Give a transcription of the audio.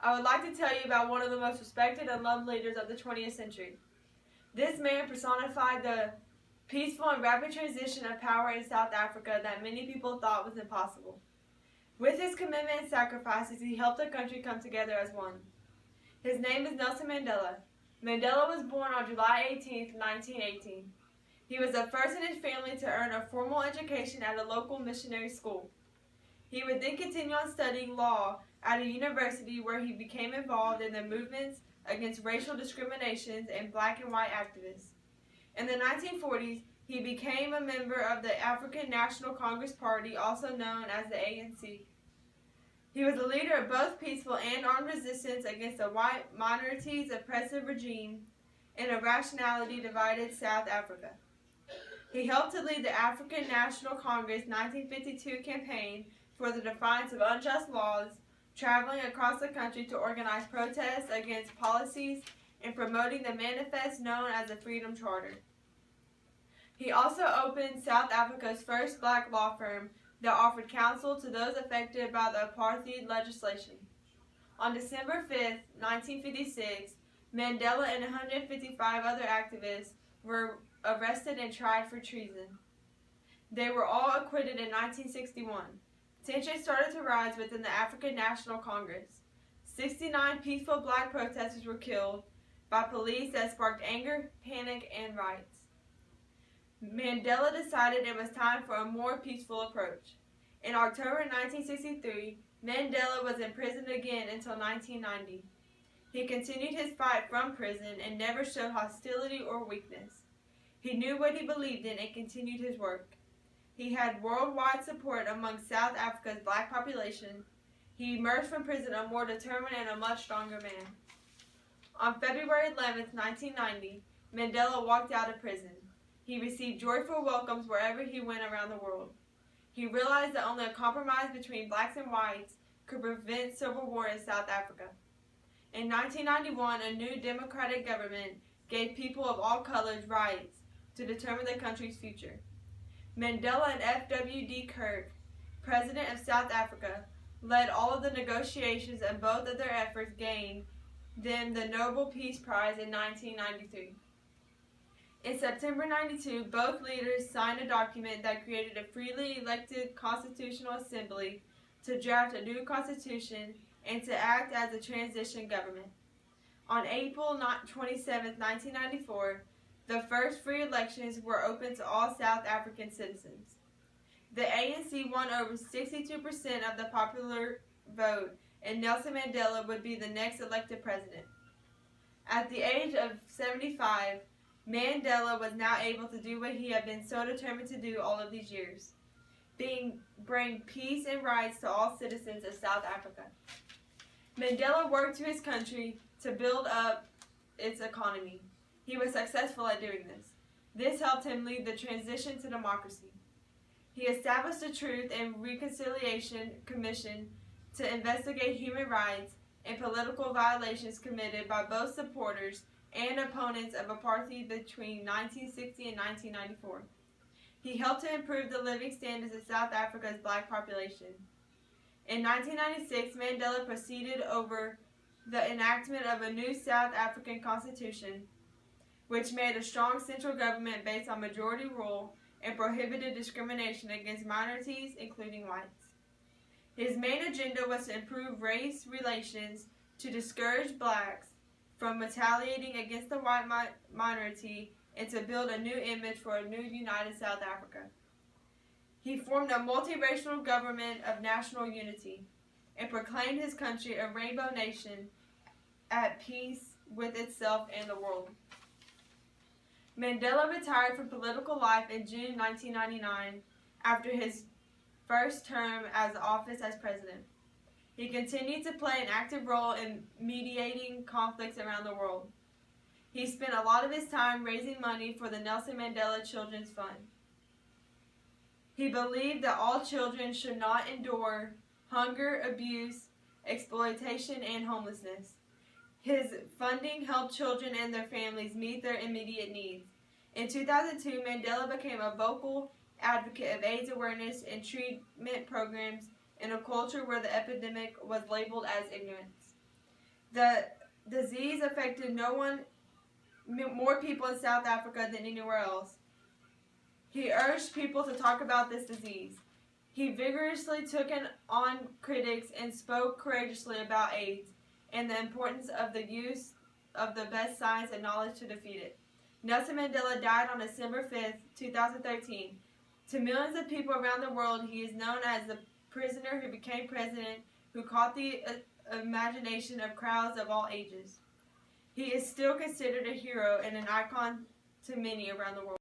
I would like to tell you about one of the most respected and loved leaders of the 20th century. This man personified the peaceful and rapid transition of power in South Africa that many people thought was impossible. With his commitment and sacrifices, he helped the country come together as one. His name is Nelson Mandela. Mandela was born on July 18, 1918. He was the first in his family to earn a formal education at a local missionary school. He would then continue on studying law at a university where he became involved in the movements against racial discriminations and black and white activists. In the 1940s, he became a member of the African National Congress Party, also known as the ANC. He was a leader of both peaceful and armed resistance against the white minorities' oppressive regime in a racially divided South Africa. He helped to lead the African National Congress 1952 campaign for the defiance of unjust laws, traveling across the country to organize protests against policies and promoting the manifest known as the Freedom Charter. He also opened South Africa's first black law firm that offered counsel to those affected by the apartheid legislation. On December 5, 1956, Mandela and 155 other activists were arrested and tried for treason. They were all acquitted in 1961. Tension started to rise within the African National Congress. 69 peaceful black protesters were killed by police that sparked anger, panic, and riots. Mandela decided it was time for a more peaceful approach. In October 1963, Mandela was imprisoned again until 1990. He continued his fight from prison and never showed hostility or weakness. He knew what he believed in and continued his work. He had worldwide support among South Africa's black population. He emerged from prison a more determined and a much stronger man. On February 11, 1990, Mandela walked out of prison. He received joyful welcomes wherever he went around the world. He realized that only a compromise between blacks and whites could prevent civil war in South Africa. In 1991, a new democratic government gave people of all colors rights to determine the country's future. Mandela and F.W.D. Kirk, President of South Africa, led all of the negotiations, and both of their efforts gained them the Nobel Peace Prize in 1993. In September 1992, both leaders signed a document that created a freely elected constitutional assembly to draft a new constitution and to act as a transition government. On April 27, 1994, the first free elections were open to all South African citizens. The ANC won over 62% of the popular vote, and Nelson Mandela would be the next elected president. At the age of 75, Mandela was now able to do what he had been so determined to do all of these years, bring peace and rights to all citizens of South Africa. Mandela worked to his country to build up its economy. He was successful at doing this. This helped him lead the transition to democracy. He established the Truth and Reconciliation Commission to investigate human rights and political violations committed by both supporters and opponents of apartheid between 1960 and 1994. He helped to improve the living standards of South Africa's black population. In 1996, Mandela proceeded over the enactment of a new South African constitution, which made a strong central government based on majority rule and prohibited discrimination against minorities, including whites. His main agenda was to improve race relations, to discourage blacks from retaliating against the white minority, and to build a new image for a new united South Africa. He formed a multiracial government of national unity and proclaimed his country a rainbow nation at peace with itself and the world. Mandela retired from political life in June 1999 after his first term as office as president. He continued to play an active role in mediating conflicts around the world. He spent a lot of his time raising money for the Nelson Mandela Children's Fund. He believed that all children should not endure hunger, abuse, exploitation, and homelessness. His funding helped children and their families meet their immediate needs. In 2002, Mandela became a vocal advocate of AIDS awareness and treatment programs in a culture where the epidemic was labeled as ignorance. The disease affected more people in South Africa than anywhere else. He urged people to talk about this disease. He vigorously took on critics and spoke courageously about AIDS and the importance of the use of the best science and knowledge to defeat it. Nelson Mandela died on December 5th, 2013. To millions of people around the world, he is known as the prisoner who became president, who caught the imagination of crowds of all ages. He is still considered a hero and an icon to many around the world.